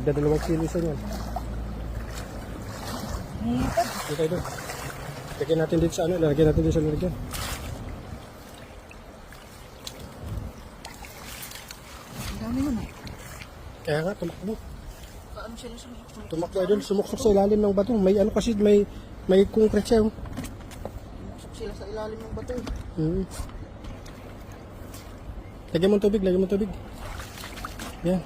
2 kilo isa niyan. Okay doon. Lagyan natin dito sa ano, lagyan natin dito sa lalagyan. Ang dami nun eh. Kaya nga, tumakbo. Paano sila sumusok? Tumakbo ay doon, sumuksok sa ilalim ng bato. May ano kasi, may concrete siya. Sumusok sila sa ilalim ng bato eh. Lagyan mo ng tubig, lagyan mo ng tubig. Yan.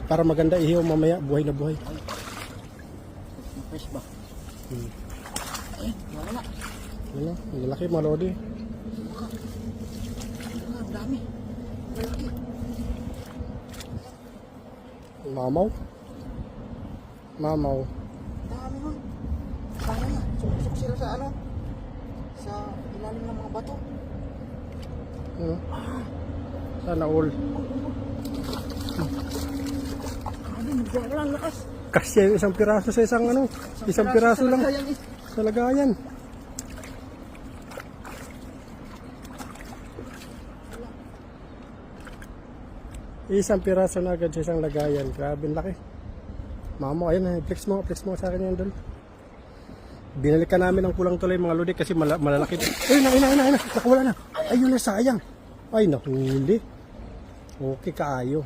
Para maganda ihiw mamaya, buhay na buhay. Fresh ba? Ay, wala na. Ano, malaki, malodi. Ang dami. Malaki. Mamaw. Mamaw. Dami nun. Dami na. Sumusok sila sa ano? Sa ilalim ng mga bato. Ano? Sana all. Ano, nagwala ang lakas. Kasi yung isang piraso sa isang ano, isang piraso lang sa lagayan. Isang piraso na agad sa isang lagayan. Grabe laki. Mamo, ayun, flex mo sa akin yan doon. Binalikan namin ang kulang tuloy mga lodi kasi malalaki. Ayun na, nakawala na. Ayun na, sayang. Ay, nahuli. Okay, kaayo.